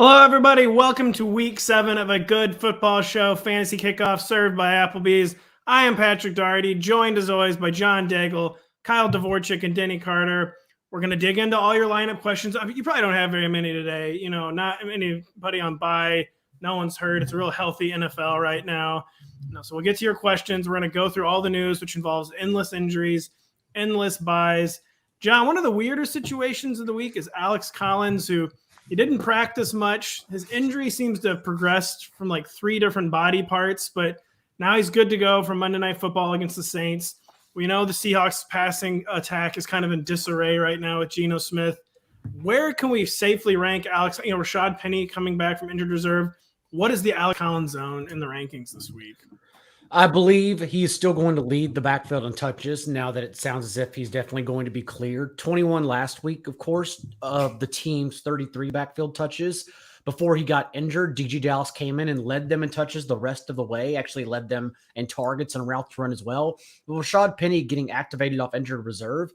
Hello, everybody. Welcome to week 7 of a good football show, Fantasy Kickoff, served by Applebee's. I am Patrick Daugherty, joined as always by Jon Daigle, Kyle Dvorchak, and Denny Carter. We're going to dig into all your lineup questions. I mean, you probably don't have very many today. You know, not anybody on bye. No one's hurt. It's a real healthy NFL right now. So we'll get to your questions. We're going to go through all the news, which involves endless injuries, endless buys. John, one of the weirder situations of the week is Alex Collins, who he didn't practice much. His injury seems to have progressed from like 3 different body parts, but now he's good to go for Monday Night Football against the Saints. We know the Seahawks passing attack is kind of in disarray right now with Geno Smith. Where can we safely rank Alex? Rashod Penny coming back from injured reserve. What is the Alex Collins zone in the rankings this week? I believe he's still going to lead the backfield in touches now that it sounds as if he's definitely going to be cleared. 21 last week, of course, of the team's 33 backfield touches. Before he got injured, DG Dallas came in and led them in touches the rest of the way, actually led them in targets and routes run as well. With Rashod Penny getting activated off injured reserve,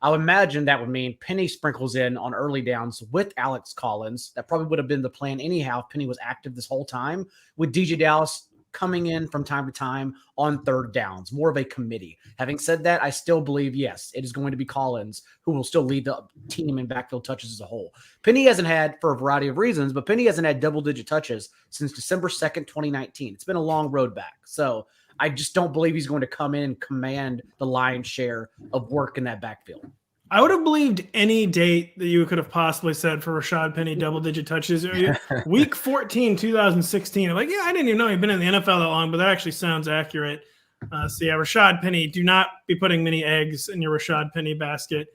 I would imagine that would mean Penny sprinkles in on early downs with Alex Collins. That probably would have been the plan anyhow if Penny was active this whole time, with DG Dallas coming in from time to time on third downs, more of a committee. Having said that, I still believe, yes, it is going to be Collins who will still lead the team in backfield touches as a whole. Penny hasn't had, for a variety of reasons, but Penny hasn't had double-digit touches since December 2nd, 2019. It's been a long road back. So I just don't believe he's going to come in and command the lion's share of work in that backfield. I would have believed any date that you could have possibly said for Rashod Penny double-digit touches. Week 14, 2016. I'm like, yeah, I didn't even know he'd been in the NFL that long, but that actually sounds accurate. Rashod Penny, do not be putting many eggs in your Rashod Penny basket.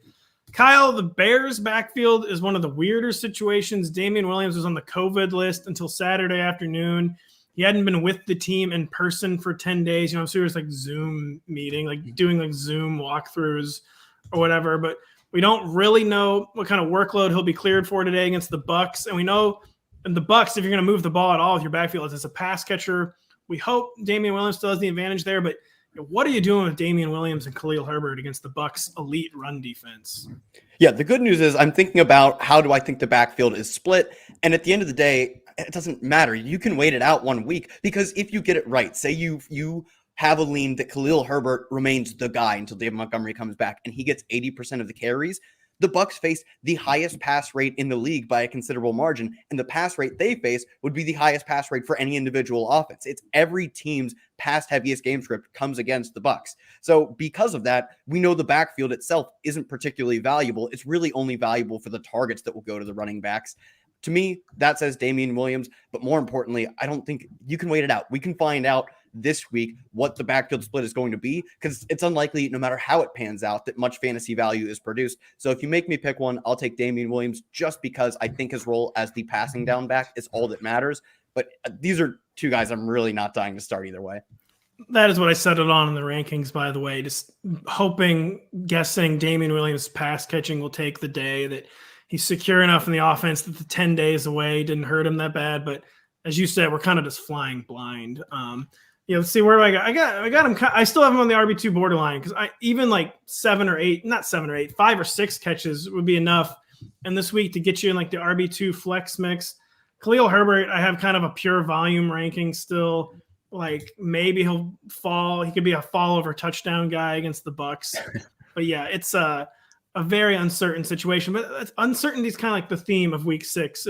Kyle, the Bears backfield is one of the weirder situations. Damien Williams was on the COVID list until Saturday afternoon. He hadn't been with the team in person for 10 days. I'm sure it was like Zoom meeting, like doing like Zoom walkthroughs or whatever, but we don't really know what kind of workload he'll be cleared for today against the Bucs. And we know in the Bucs, if you're going to move the ball at all with your backfield as a pass catcher, we hope Damien Williams still has the advantage there. But what are you doing with Damien Williams and Khalil Herbert against the Bucs' elite run defense? Yeah, the good news is I'm thinking about how do I think the backfield is split. And at the end of the day, it doesn't matter. You can wait it out 1 week, because if you get it right, say you have a lean that Khalil Herbert remains the guy until David Montgomery comes back and he gets 80% of the carries, the Bucs face the highest pass rate in the league by a considerable margin, and the pass rate they face would be the highest pass rate for any individual offense. It's every team's pass heaviest game script comes against the Bucs. So because of that, we know the backfield itself isn't particularly valuable. It's really only valuable for the targets that will go to the running backs. To me, that says Damien Williams, but more importantly, I don't think you can wait it out. We can find out this week what the backfield split is going to be, because it's unlikely, no matter how it pans out, that much fantasy value is produced. So if you make me pick one, I'll take Damien Williams, just because I think his role as the passing down back is all that matters. But these are two guys I'm really not dying to start either way. That is what I settled on in the rankings, by the way, just guessing Damien Williams' pass catching will take the day, that he's secure enough in the offense that the 10 days away didn't hurt him that bad. But as you said, we're kind of just flying blind. Let's see, where do I got? I got him. I still have him on the RB2 borderline, because I even like 5 or 6 catches would be enough in this week to get you in like the RB2 flex mix. Khalil Herbert, I have kind of a pure volume ranking still. Like maybe he'll fall. He could be a fall over touchdown guy against the Bucs. But yeah, it's a very uncertain situation. But uncertainty is kind of like the theme of week 6.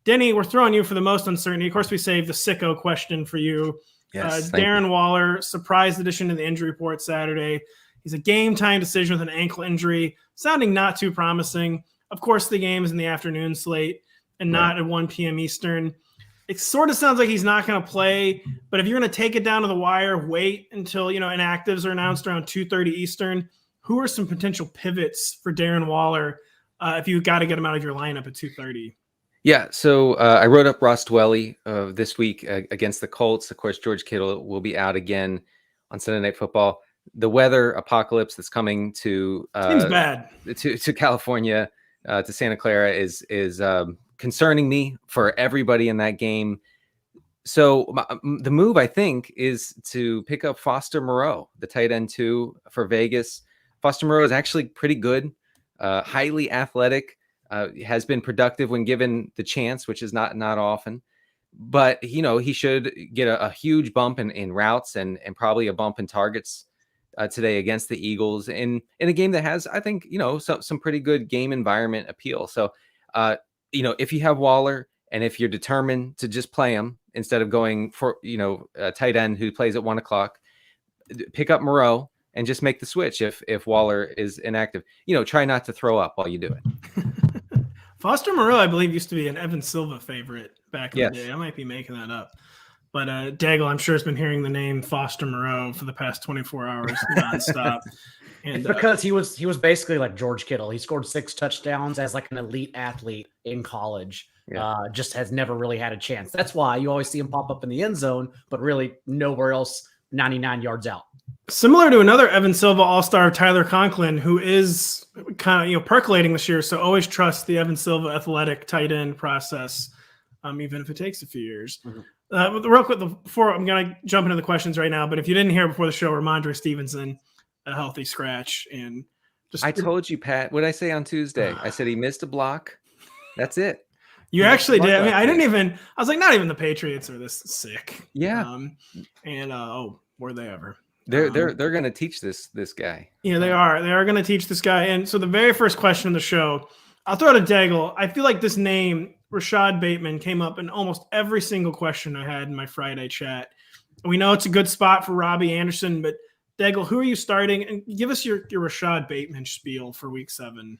Denny, we're throwing you for the most uncertainty. Of course, we saved the sicko question for you. Yes, Darren Waller, surprise addition to the injury report Saturday. He's a game-time decision with an ankle injury, sounding not too promising. Of course, the game is in the afternoon slate and not at 1 p.m. Eastern. It sort of sounds like he's not going to play, but if you're going to take it down to the wire, wait until inactives are announced around 2:30 Eastern. Who are some potential pivots for Darren Waller if you got to get him out of your lineup at 2:30? Yeah, so I wrote up Ross Dwelly this week against the Colts. Of course, George Kittle will be out again on Sunday Night Football. The weather apocalypse that's coming to seems bad to California, to Santa Clara is concerning me for everybody in that game. So the move, I think, is to pick up Foster Moreau, the tight end 2 for Vegas. Foster Moreau is actually pretty good, highly athletic. has been productive when given the chance, which is not often. But, he should get a huge bump in routes and probably a bump in targets today against the Eagles in a game that has, I think, some pretty good game environment appeal. So, if you have Waller and if you're determined to just play him instead of going for, a tight end who plays at 1:00, pick up Moreau and just make the switch if Waller is inactive. Try not to throw up while you do it. Foster Moreau, I believe, used to be an Evan Silva favorite back in the day. I might be making that up. But Daigle, I'm sure, has been hearing the name Foster Moreau for the past 24 hours nonstop. And because he was basically like George Kittle. He scored 6 touchdowns as like an elite athlete in college. Just has never really had a chance. That's why you always see him pop up in the end zone, but really nowhere else 99 yards out. Similar to another Evan Silva all-star, Tyler Conklin, who is kind of percolating this year. So always trust the Evan Silva athletic tight end process, even if it takes a few years. Mm-hmm. Real quick, before I'm going to jump into the questions right now, but if you didn't hear before the show, Ramondre Stevenson, a healthy scratch. And I told you, Pat, what did I say on Tuesday? I said he missed a block. That's it. You actually did. I mean, I was like, not even the Patriots are this sick. Yeah. Were they ever? They're going to teach this guy. Yeah, they are. They are going to teach this guy. And so the very first question of the show, I'll throw it to Daigle. I feel like this name, Rashod Bateman, came up in almost every single question I had in my Friday chat. We know it's a good spot for Robby Anderson, but Daigle, who are you starting? And give us your Rashod Bateman spiel for week 7.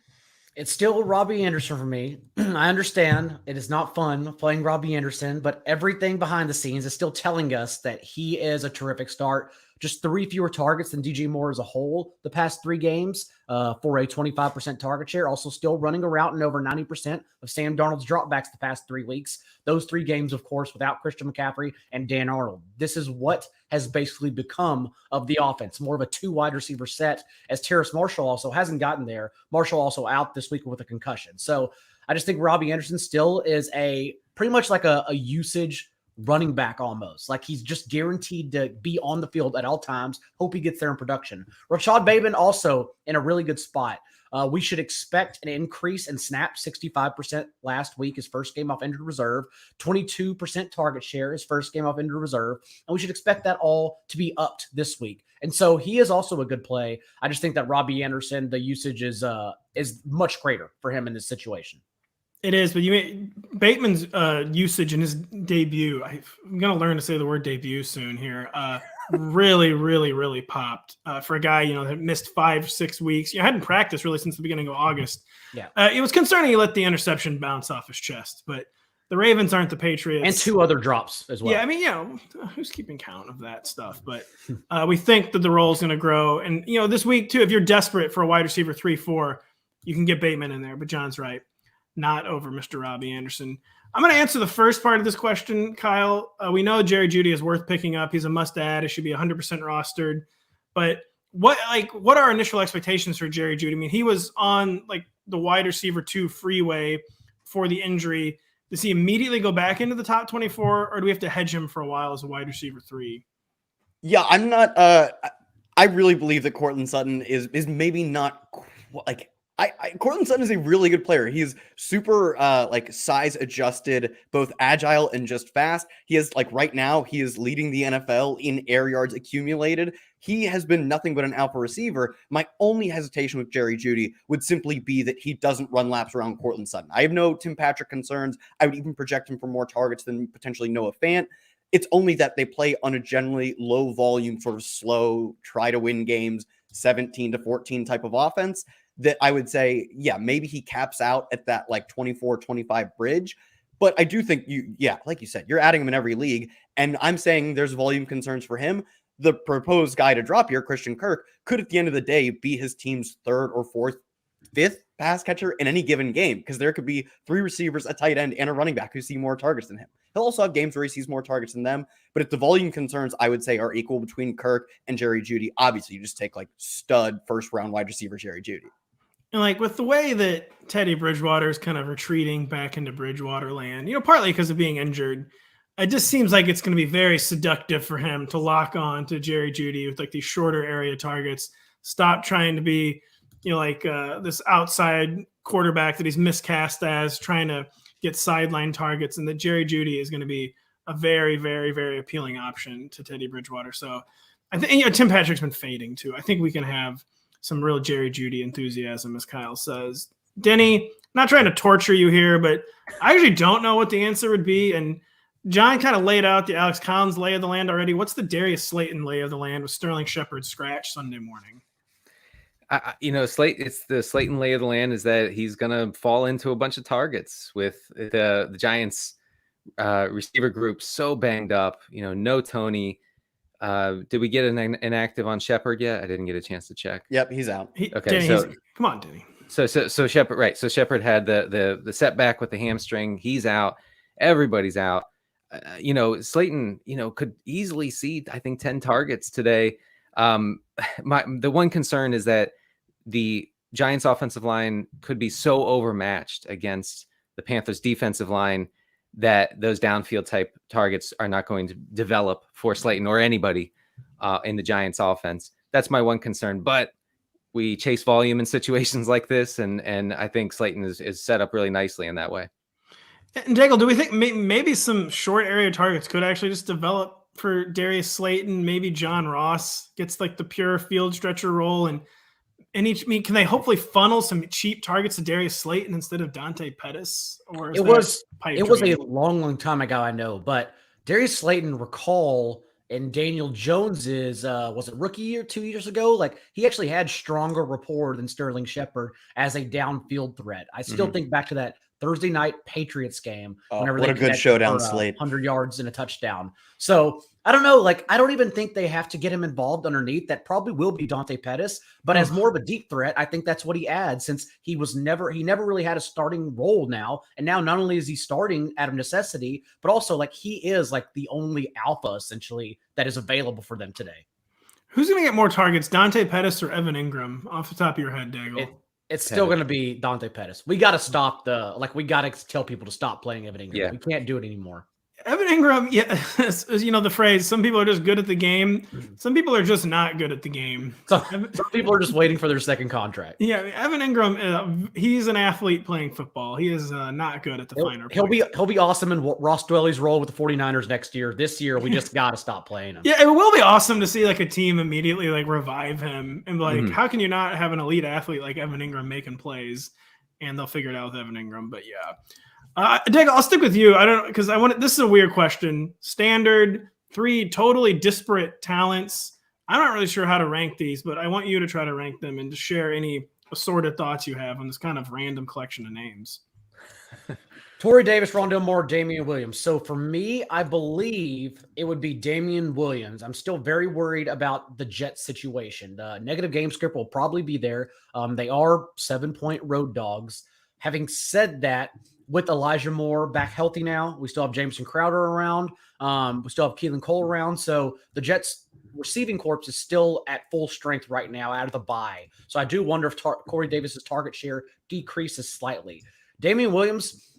It's still Robby Anderson for me. I understand it is not fun playing Robby Anderson, but everything behind the scenes is still telling us that he is a terrific start. Just 3 fewer targets than DJ Moore as a whole the past 3 games for a 25% target share. Also still running a route in over 90% of Sam Darnold's dropbacks the past 3 weeks. Those 3 games, of course, without Christian McCaffrey and Dan Arnold. This is what has basically become of the offense. More of a 2 wide receiver set, as Terrace Marshall also hasn't gotten there. Marshall also out this week with a concussion. So I just think Robby Anderson still is pretty much like a usage running back almost. Like he's just guaranteed to be on the field at all times. Hope he gets there in production. Rashod Bateman also in a really good spot. We should expect an increase in snaps, 65% last week, his first game off injured reserve, 22% target share, his first game off injured reserve. And we should expect that all to be upped this week. And so he is also a good play. I just think that Robby Anderson, the usage is much greater for him in this situation. It is, but Bateman's usage in his debut, I'm going to learn to say the word debut soon here, really, really, really popped for a guy, that missed 5-6 weeks. Hadn't practiced really since the beginning of August. Yeah. It was concerning he let the interception bounce off his chest, but the Ravens aren't the Patriots. And 2 other drops as well. Yeah, I mean, who's keeping count of that stuff? But we think that the role is going to grow. And, this week, too, if you're desperate for a wide receiver 3-4, you can get Bateman in there. But John's right. Not over Mr. Robby Anderson. I'm going to answer the first part of this question, Kyle. We know Jerry Jeudy is worth picking up. He's a must-add. It should be 100% rostered. But what are our initial expectations for Jerry Jeudy? I mean, he was on the wide receiver 2 freeway for the injury. Does he immediately go back into the top 24, or do we have to hedge him for a while as a wide receiver 3? Yeah, I'm not. I really believe that Courtland Sutton is maybe not Courtland Sutton is a really good player. He's super size adjusted, both agile and just fast. He is right now, he is leading the NFL in air yards accumulated. He has been nothing but an alpha receiver. My only hesitation with Jerry Jeudy would simply be that he doesn't run laps around Courtland Sutton. I have no Tim Patrick concerns. I would even project him for more targets than potentially Noah Fant. It's only that they play on a generally low volume, sort of slow, try to win games, 17-14 type of offense, that I would say, yeah, maybe he caps out at that 24-25 bridge. But I do think like you said, you're adding him in every league. And I'm saying there's volume concerns for him. The proposed guy to drop here, Christian Kirk, could at the end of the day be his team's 3rd or 4th, 5th pass catcher in any given game, because there could be 3 receivers, a tight end, and a running back who see more targets than him. He'll also have games where he sees more targets than them. But if the volume concerns, I would say, are equal between Kirk and Jerry Jeudy, obviously you just take stud first-round wide receiver Jerry Jeudy. And with the way that Teddy Bridgewater is kind of retreating back into Bridgewater land, partly because of being injured, it just seems like it's going to be very seductive for him to lock on to Jerry Jeudy with these shorter area targets. Stop trying to be this outside quarterback that he's miscast as, trying to get sideline targets, and that Jerry Jeudy is going to be a very, very, very appealing option to Teddy Bridgewater. So I think Tim Patrick's been fading too. I think we can have some real Jerry Jeudy enthusiasm, as Kyle says. Denny, not trying to torture you here, but I actually don't know what the answer would be. And John kind of laid out the Alex Collins lay of the land already. What's the Darius Slayton lay of the land with Sterling Shepard scratch Sunday morning? It's the Slayton lay of the land is that he's going to fall into a bunch of targets with the Giants receiver group so banged up. No Tony. Did we get an inactive on Shepard yet? I didn't get a chance to check. Yep, he's out. Okay, Denny, come on, Denny. So Shepard, right? So Shepard had the setback with the hamstring. He's out. Everybody's out. Slayton, could easily see, I think, 10 targets today. The one concern is that the Giants offensive line could be so overmatched against the Panthers defensive line that those downfield type targets are not going to develop for Slayton or anybody in the Giants offense. That's my one concern, but we chase volume in situations like this. And I think Slayton is set up really nicely in that way. And Daigle, do we think maybe some short area targets could actually just develop for Darius Slayton? Maybe John Ross gets like the pure field stretcher role, and can they hopefully funnel some cheap targets to Darius Slayton instead of Dante Pettis? Or it was a long time ago, I know, but Darius Slayton, recall, and Daniel Jones's was it rookie year 2 years ago? Like, he actually had stronger rapport than Sterling Shepard as a downfield threat. I still think back to that Thursday night Patriots game. What a good showdown slate. 100 yards and a touchdown. So I don't know. Like, I don't even think they have to get him involved underneath. That probably will be Dante Pettis, but as more of a deep threat, I think that's what he adds, since he never really had a starting role now. And now not only is he starting out of necessity, but also like he is like the only alpha essentially that is available for them today. Who's going to get more targets, Dante Pettis or Evan Ingram, off the top of your head, Daigle? It's still going to be Dante Pettis. We got to stop we got to tell people to stop playing Evan Ingram. Yeah. We can't do it anymore. Evan Ingram, the phrase, some people are just good at the game. Some people are just not good at the game. Some people are just waiting for their second contract. Yeah, Evan Ingram, he's an athlete playing football. He is not good at the finer He'll be awesome in Ross Dwelly's role with the 49ers next year. This year, we just got to stop playing him. Yeah, it will be awesome to see like a team immediately like revive him and like, how can you not have an elite athlete like Evan Ingram making plays? And they'll figure it out with Evan Ingram. But yeah. Daigle, I'll stick with you. I don't know, because this is a weird question. Standard, 3 totally disparate talents. I'm not really sure how to rank these, but I want you to try to rank them and to share any assorted thoughts you have on this kind of random collection of names. Torrey Davis, Rondale Moore, Damien Williams. So for me, I believe it would be Damien Williams. I'm still very worried about the Jets situation. The negative game script will probably be there. They are 7-point road dogs. Having said that, with Elijah Moore back healthy now, we still have Jamison Crowder around. We still have Keelan Cole around. So the Jets receiving corps is still at full strength right now out of the bye. So I do wonder if Corey Davis's target share decreases slightly. Damien Williams,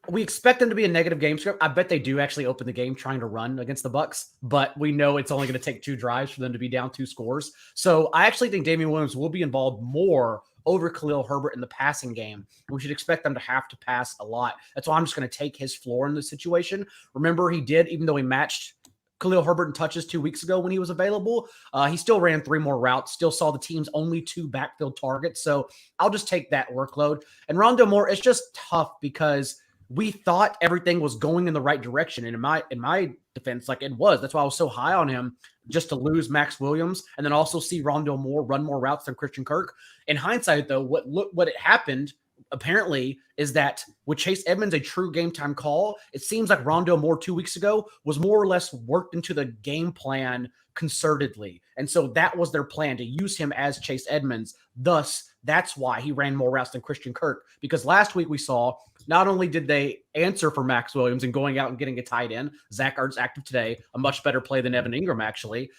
we expect them to be a negative game script. I bet they do actually open the game trying to run against the Bucs, but we know it's only going to take 2 drives for them to be down 2 scores. So I actually think Damien Williams will be involved more over Khalil Herbert in the passing game. We should expect them to have to pass a lot. That's why I'm just going to take his floor in this situation. Remember, he did, even though he matched Khalil Herbert in touches 2 weeks ago when he was available, he still ran 3 more routes, still saw the team's only 2 backfield targets. So I'll just take that workload. And Rondale Moore, it's just tough because we thought everything was going in the right direction. And in my defense, like, it was. That's why I was so high on him, just to lose Max Williams and then also see Rondale Moore run more routes than Christian Kirk. In hindsight, though, what it happened apparently is that with Chase Edmonds a true game time call, it seems like Rondale Moore 2 weeks ago was more or less worked into the game plan concertedly. And so that was their plan, to use him as Chase Edmonds. Thus, that's why he ran more routes than Christian Kirk, because last week we saw not only did they answer for Max Williams and going out and getting a tight end, Zach Ertz active today, a much better play than Evan Ingram, actually.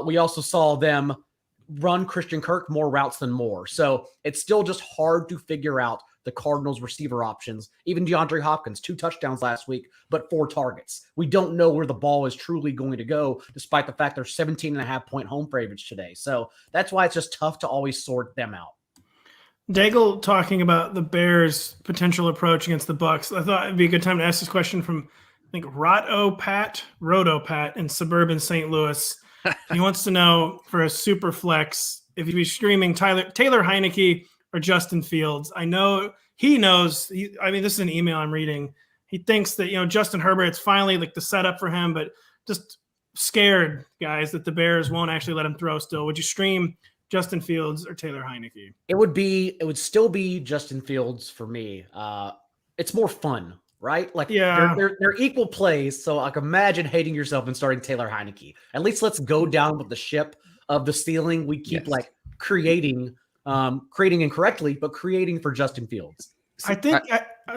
We also saw them run Christian Kirk more routes than Moore. So it's still just hard to figure out the Cardinals receiver options. Even DeAndre Hopkins, 2 touchdowns last week, but 4 targets. We don't know where the ball is truly going to go, despite the fact they're 17.5-point home favorites today. So that's why it's just tough to always sort them out. Daigle talking about the Bears' potential approach against the Bucks. I thought it'd be a good time to ask this question from, I think, Roto Pat in suburban St. Louis. He wants to know for a super flex if you'd be streaming Taylor Heineke or Justin Fields. I know he knows. This is an email I'm reading. He thinks that Justin Herbert, it's finally like the setup for him, but just scared, guys, that the Bears won't actually let him throw. Still, would you stream Justin Fields or Taylor Heineke? It would still be Justin Fields for me. It's more fun, right? Like they're equal plays. So like imagine hating yourself and starting Taylor Heineke. At least let's go down with the ship of the ceiling. We keep creating incorrectly, but creating for Justin Fields. I think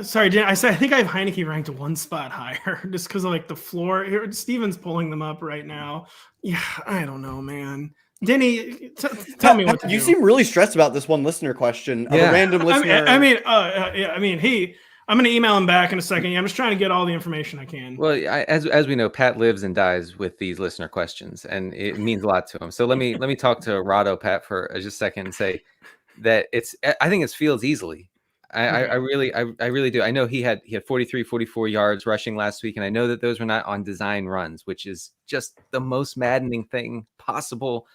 sorry, Dan, I think I have Heineke ranked one spot higher just because of like the floor. Here, Steven's pulling them up right now. Yeah, I don't know, man. Denny, tell me what to do. You seem really stressed about this one listener question of a random listener. I'm going to email him back in a second. I'm just trying to get all the information I can. Well, as we know, Pat lives and dies with these listener questions, and it means a lot to him. So let me talk to Roto Pat for just a second and say that I think it's Fields easily. I really do. I know he had 43, 44 yards rushing last week, and I know that those were not on design runs, which is just the most maddening thing possible.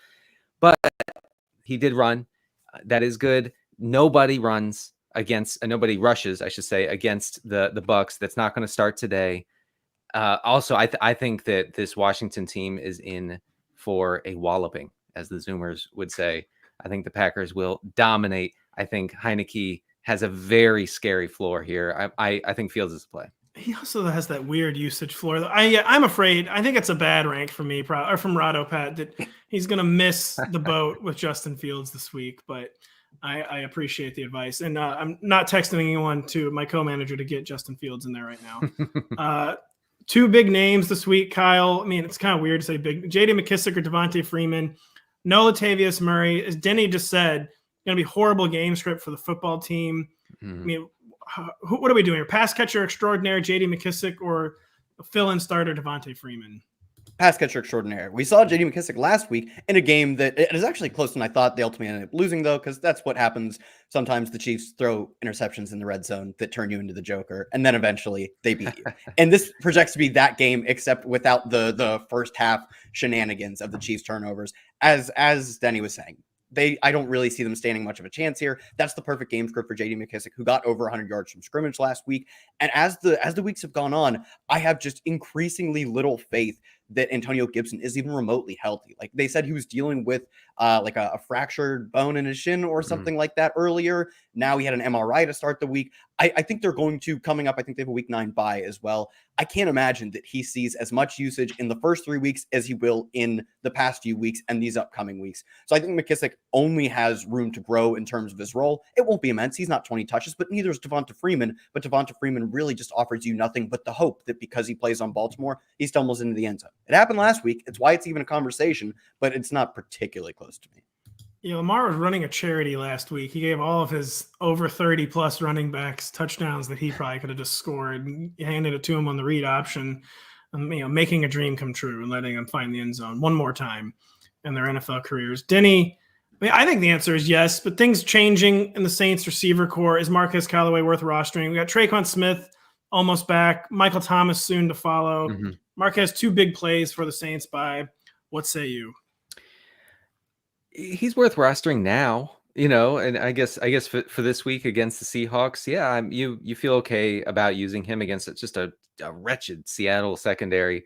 But he did run. That is good. Nobody rushes, I should say, against the Bucks. That's not going to start today. Also, I think that this Washington team is in for a walloping, as the Zoomers would say. I think the Packers will dominate. I think Heineke has a very scary floor here. I think Fields is a play. He also has that weird usage floor. I'm afraid. I think it's a bad rank for me, or from Roto Pat, that he's going to miss the boat with Justin Fields this week. But I appreciate the advice, and I'm not texting anyone to my co-manager to get Justin Fields in there right now. Two big names this week, Kyle. I mean, it's kind of weird to say big. J.D. Mckissic or Devonta Freeman. No Latavius Murray, as Denny just said. Going to be horrible game script for the football team. I mean, what are we doing here? Pass catcher extraordinaire, J.D. McKissic, or fill-in starter Devonta Freeman? Pass catcher extraordinaire. We saw J.D. McKissic last week in a game that it is actually closer than I thought. They ultimately ended up losing, though, because that's what happens. Sometimes the Chiefs throw interceptions in the red zone that turn you into the Joker, and then eventually they beat you. And this projects to be that game, except without the first half shenanigans of the Chiefs turnovers, as Denny was saying. I don't really see them standing much of a chance here. That's the perfect game script for J.D. McKissic, who got over 100 yards from scrimmage last week. And as the weeks have gone on, I have just increasingly little faith that Antonio Gibson is even remotely healthy. Like they said, he was dealing with like a fractured bone in his shin or something like that earlier. Now he had an MRI to start the week. I think they're going to, coming up, I think they have a week 9 bye as well. I can't imagine that he sees as much usage in the first 3 weeks as he will in the past few weeks and these upcoming weeks. So I think McKissic only has room to grow in terms of his role. It won't be immense. He's not 20 touches, but neither is Devonta Freeman. But Devonta Freeman really just offers you nothing but the hope that because he plays on Baltimore, he stumbles into the end zone. It happened last week. It's why it's even a conversation, but it's not particularly close to me. Yeah, Lamar was running a charity last week. He gave all of his over 30-plus running backs touchdowns that he probably could have just scored. He handed it to him on the read option, making a dream come true and letting them find the end zone one more time in their NFL careers. Denny, I think the answer is yes, but things changing in the Saints receiver core. Is Marquez Callaway worth rostering? We got Traquan Smith almost back. Michael Thomas soon to follow. Marquez, 2 big plays for the Saints by. What say you? He's worth rostering now, and I guess for this week against the Seahawks, you feel okay about using him against just a wretched Seattle secondary.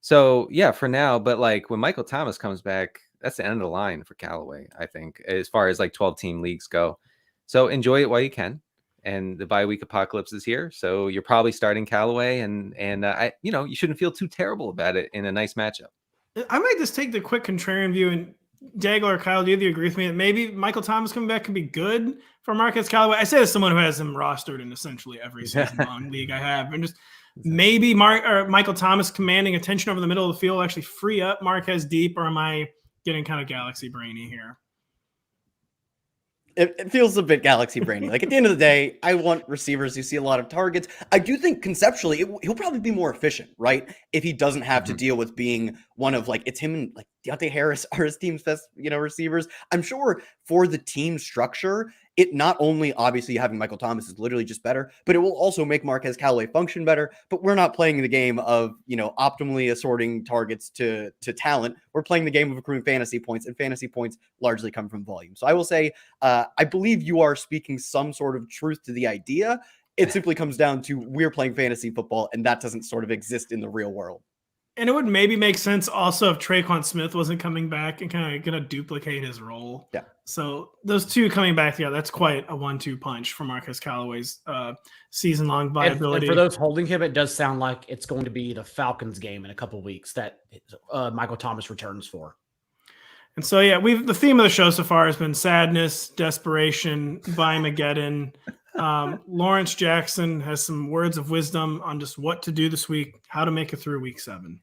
So yeah, for now, but like when Michael Thomas comes back, that's the end of the line for Callaway, I think, as far as like 12-team leagues go. So enjoy it while you can. And the bye week apocalypse is here, so you're probably starting Callaway, and you shouldn't feel too terrible about it in a nice matchup. I might just take the quick contrarian view, and Daigle or Kyle, do you agree with me that maybe Michael Thomas coming back could be good for Marquez Callaway? I say as someone who has him rostered in essentially every season-long league I have, and just maybe Michael Thomas commanding attention over the middle of the field actually free up Marquez deep, or am I getting kind of galaxy brainy here? It feels a bit galaxy brainy. Like at the end of the day, I want receivers who see a lot of targets. I do think conceptually he'll probably be more efficient, right? If he doesn't have to deal with being one of like, it's him and like Deontay Harris are his team's best, receivers. I'm sure for the team structure, it not only obviously having Michael Thomas is literally just better, but it will also make Marquez Callaway function better. But we're not playing the game of, optimally assorting targets to talent. We're playing the game of accruing fantasy points, and fantasy points largely come from volume. So I will say, I believe you are speaking some sort of truth to the idea. It simply comes down to we're playing fantasy football, and that doesn't sort of exist in the real world. And it would maybe make sense also if Traquan Smith wasn't coming back and kind of going to duplicate his role. Yeah. So those two coming back together, that's quite a 1-2 punch for Marquez Callaway's season-long viability. And for those holding him, it does sound like it's going to be the Falcons game in a couple of weeks that Michael Thomas returns for. And so, yeah, the theme of the show so far has been sadness, desperation, Mageddon. Lawrence Jackson has some words of wisdom on just what to do this week, how to make it through week 7.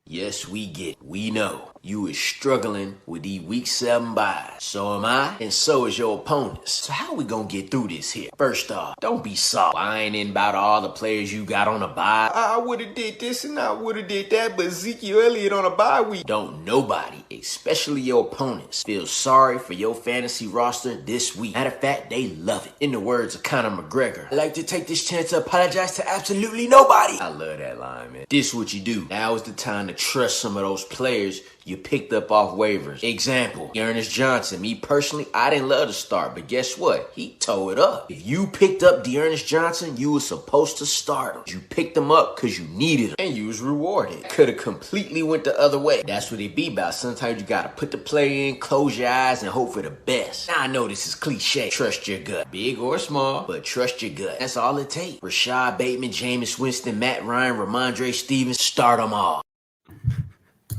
Yes, we know you is struggling with these week 7 buys. So am I, and so is your opponents. So how we gonna get through this here? First off, don't be soft whining about all the players you got on a bye. I would've did this and I would've did that, but Ezekiel Elliott on a bye week. Don't nobody, especially your opponents, feel sorry for your fantasy roster this week. Matter of fact, they love it. In the words of Conor McGregor, I'd like to take this chance to apologize to absolutely nobody. I love that line, man. This is what you do. Now is the time to trust some of those players you picked up off waivers. Example, Ernest Johnson. Me personally, I didn't love the start, but guess what? He tore it up. If you picked up Ernest Johnson, you were supposed to start him. You picked him up because you needed him, and you was rewarded. Could have completely went the other way. That's what it be about. Sometimes you gotta put the play in, close your eyes, and hope for the best. Now I know this is cliche. Trust your gut. Big or small, but trust your gut. That's all it takes. Rashod, Bateman, Jameis Winston, Matt Ryan, Ramondre Stevens, start them all.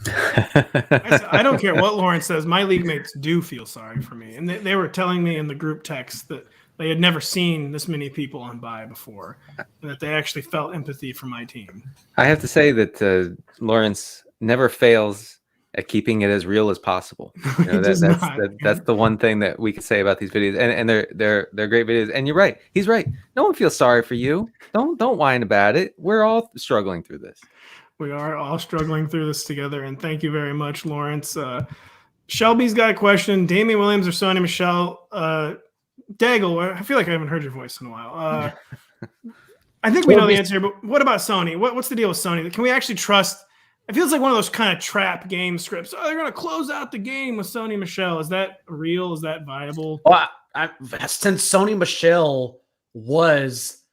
I don't care what Lawrence says. My league mates do feel sorry for me. And they were telling me in the group text that they had never seen this many people on bye before, and that they actually felt empathy for my team. I have to say that Lawrence never fails at keeping it as real as possible. That's the one thing that we can say about these videos, and they're great videos. And you're right; he's right. No one feels sorry for you. Don't whine about it. We're all struggling through this. We are all struggling through this together, and thank you very much, Lawrence. Shelby's got a question. Damien Williams or Sony Michel? Daigle, I feel like I haven't heard your voice in a while. I think we know the answer, but what about Sony? What's the deal with Sony? Can we actually trust? It feels like one of those kind of trap game scripts. Oh, they're going to close out the game with Sony Michel. Is that real? Is that viable? Well, since Sony Michel was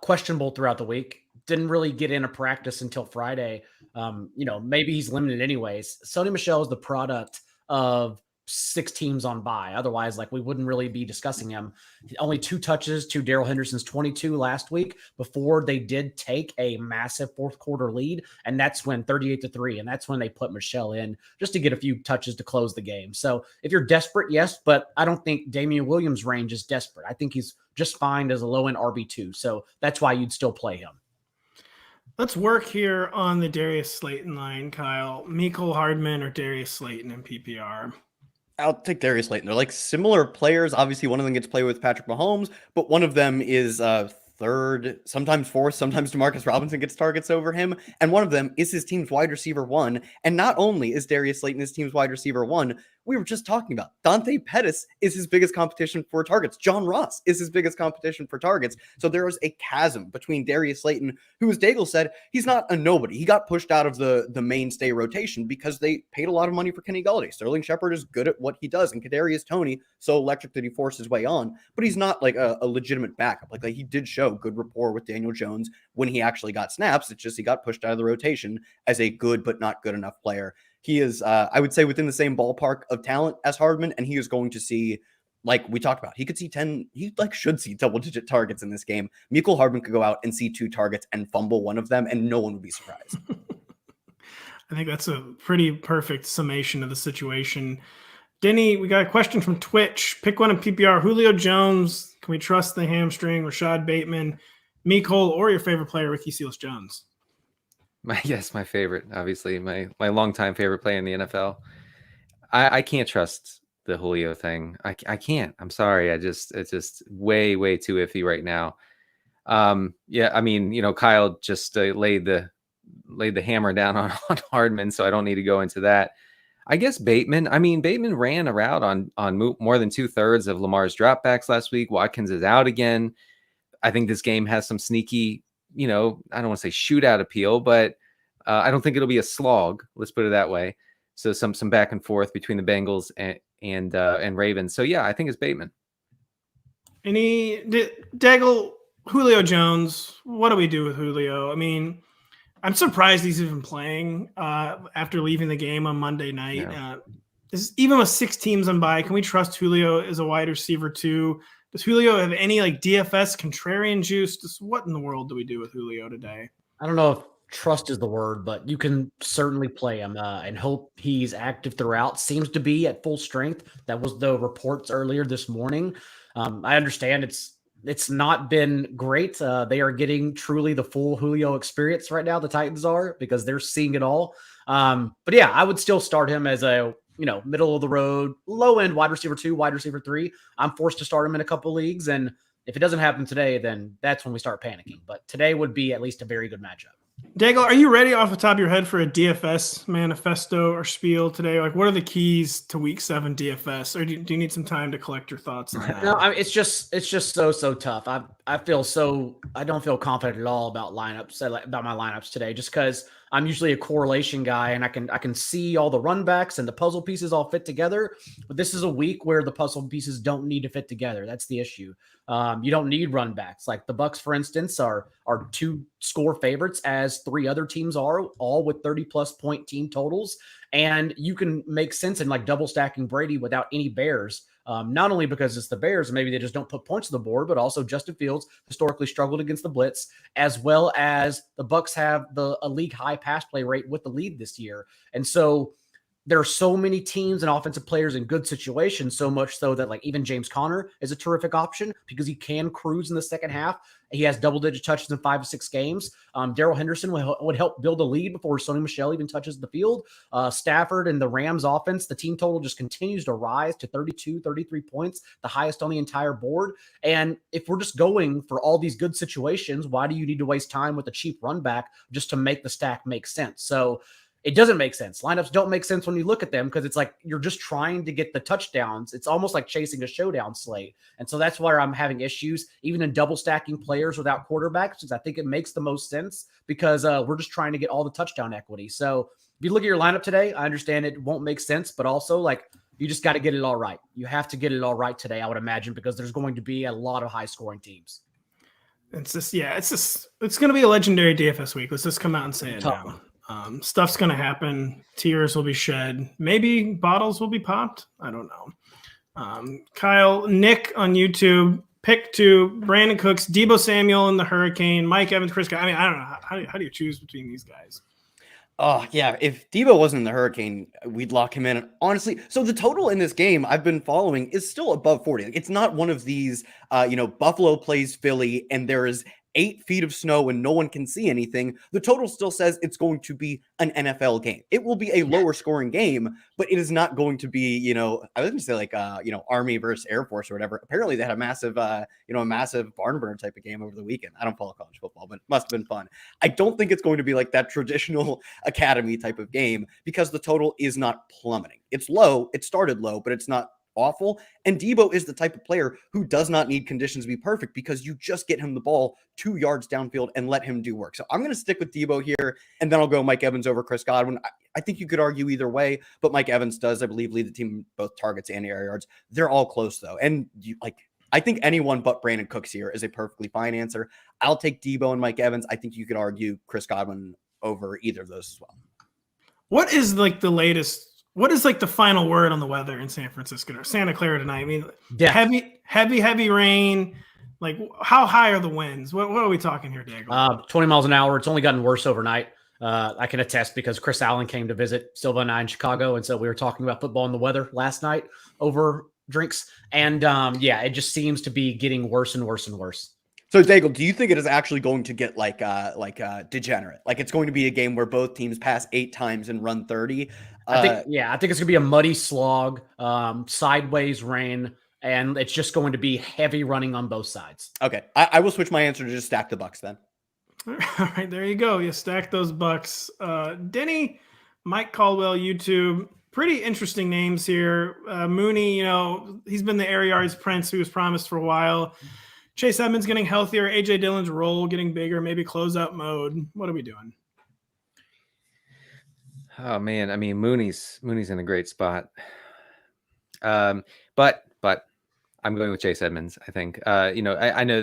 questionable throughout the week, didn't really get into practice until Friday. Maybe he's limited anyways. Sony Michel is the product of 6 teams on bye. Otherwise, we wouldn't really be discussing him. Only 2 touches to Darrell Henderson's 22 last week before they did take a massive fourth quarter lead. And that's when 38-3. And that's when they put Michel in just to get a few touches to close the game. So if you're desperate, yes, but I don't think Damien Williams' range is desperate. I think he's just fine as a low end RB2. So that's why you'd still play him. Let's work here on the Darius Slayton line, Kyle. Mecole Hardman or Darius Slayton in PPR? I'll take Darius Slayton. They're similar players. Obviously, one of them gets to play with Patrick Mahomes, but one of them is third, sometimes fourth, sometimes DeMarcus Robinson gets targets over him. And one of them is his team's wide receiver 1. And not only is Darius Slayton his team's wide receiver 1, we were just talking about Dante Pettis is his biggest competition for targets. John Ross is his biggest competition for targets. So there is a chasm between Darius Slayton, who, as Daigle said, he's not a nobody. He got pushed out of the mainstay rotation because they paid a lot of money for Kenny Golladay. Sterling Shepard is good at what he does, and Kadarius Toney so electric that he forced his way on, but he's not a legitimate backup. Like he did show good rapport with Daniel Jones when he actually got snaps. It's just he got pushed out of the rotation as a good but not good enough player. He is, I would say, within the same ballpark of talent as Hardman, and he is going to see, like we talked about, he could see 10, he should see double-digit targets in this game. Mecole Hardman could go out and see 2 targets and fumble one of them, and no one would be surprised. I think that's a pretty perfect summation of the situation. Denny, we got a question from Twitch. Pick one in PPR. Julio Jones, can we trust the hamstring? Rashod Bateman, Mecole, or your favorite player, Ricky Seals-Jones? My favorite, obviously, my longtime favorite player in the NFL. I can't trust the Julio thing. I can't. I'm sorry. It's just way too iffy right now. Kyle just laid the laid the hammer down on Hardman, so I don't need to go into that. I guess Bateman. I mean, Bateman ran a route on more than 2/3 of Lamar's dropbacks last week. Watkins is out again. I think this game has some sneaky, I don't want to say shootout appeal, but I don't think it'll be a slog. Let's put it that way. So some back and forth between the Bengals and Ravens. So yeah, I think it's Bateman. Daigle, Julio Jones. What do we do with Julio? I mean, I'm surprised he's even playing after leaving the game on Monday night. Yeah. Even with 6 teams on bye, can we trust Julio as a wide receiver too? Does Julio have any like DFS contrarian juice? Just what in the world do we do with Julio today? I don't know if trust is the word, but you can certainly play him and hope he's active throughout. Seems to be at full strength. That was the reports earlier this morning. I understand it's not been great. They are getting truly the full Julio experience right now. The Titans are, because they're seeing it all. But yeah, I would still start him as a middle of the road, low end wide receiver 2, wide receiver 3. I'm forced to start him in a couple leagues, and if it doesn't happen today, then that's when we start panicking. But today would be at least a very good matchup. Daigle, are you ready off the top of your head for a DFS manifesto or spiel today? Like, what are the keys to Week 7 DFS? Or do you need some time to collect your thoughts on that? No, it's just so tough. I don't feel confident at all about my lineups today, just because I'm usually a correlation guy and I can see all the run backs and the puzzle pieces all fit together. But this is a week where the puzzle pieces don't need to fit together. That's the issue. You don't need run backs. Like the Bucks, for instance, are 2 score favorites, as 3 other teams are, all with 30+ point team totals. And you can make sense in like double stacking Brady without any Bears. Not only because it's the Bears, maybe they just don't put points on the board, but also Justin Fields historically struggled against the blitz, as well as the Bucks have a league high pass play rate with the lead this year. And so there are so many teams and offensive players in good situations, so much so that like even James Conner is a terrific option because he can cruise in the second half. He has double-digit touches in 5 to 6 games. Darrell Henderson would help build a lead before Sony Michel even touches the field. Stafford and the Rams offense, the team total just continues to rise to 32, 33 points, the highest on the entire board. And if we're just going for all these good situations, why do you need to waste time with a cheap run back just to make the stack make sense? So it doesn't make sense. Lineups don't make sense when you look at them because it's like you're just trying to get the touchdowns. It's almost like chasing a showdown slate. And so that's where I'm having issues, even in double stacking players without quarterbacks, because I think it makes the most sense because we're just trying to get all the touchdown equity. So if you look at your lineup today, I understand it won't make sense, but also like you just got to get it all right. You have to get it all right today, I would imagine, because there's going to be a lot of high scoring teams. It's going to be a legendary DFS week. Let's just come out and say it now. Stuff's going to happen. Tears will be shed. Maybe bottles will be popped. I don't know. Kyle, Nick on YouTube, pick 2, Brandin Cooks, Deebo Samuel in the Hurricane, Mike Evans, Chris. I mean, I don't know. How do you choose between these guys? Oh, yeah. If Deebo wasn't in the Hurricane, we'd lock him in. Honestly, so the total in this game I've been following is still above 40. Like, it's not one of these, Buffalo plays Philly and there is 8 feet of snow and no one can see anything. The total still says it's going to be an NFL game. It will be a lower scoring game, but it is not going to be, I was going to say like, Army versus Air Force or whatever. Apparently they had a massive barn burner type of game over the weekend. I don't follow college football, but it must have been fun. I don't think it's going to be like that traditional academy type of game because the total is not plummeting. It's low. It started low, but it's not awful. And Deebo is the type of player who does not need conditions to be perfect because you just get him the ball 2 yards downfield and let him do work. So I'm going to stick with Deebo here, and then I'll go Mike Evans over Chris Godwin. I think you could argue either way, but Mike Evans does, I believe, lead the team in both targets and air yards. They're all close though. And I think anyone but Brandin Cooks here is a perfectly fine answer. I'll take Deebo and Mike Evans. I think you could argue Chris Godwin over either of those as well. What is like the latest? What is like the final word on the weather in San Francisco or Santa Clara tonight? I mean, heavy rain. Like, how high are the winds? What are we talking here, Daigle? 20 miles an hour. It's only gotten worse overnight. I can attest because Chris Allen came to visit Silva and I in Chicago, and so we were talking about football and the weather last night over drinks. And it just seems to be getting worse and worse and worse. So, Daigle, do you think it is actually going to get like degenerate? Like it's going to be a game where both teams pass 8 times and run 30? I think it's going to be a muddy slog, sideways rain, and it's just going to be heavy running on both sides. Okay. I will switch my answer to just stack the Bucks then. All right, there you go. You stack those bucks. Denny, Mike Caldwell, YouTube. Pretty interesting names here. Mooney, he's been the air yards prince who was promised for a while. Chase Edmonds getting healthier. A.J. Dillon's role getting bigger. Maybe closeout mode. What are we doing? Oh man, I mean Mooney's in a great spot. But I'm going with Chase Edmonds. I think I know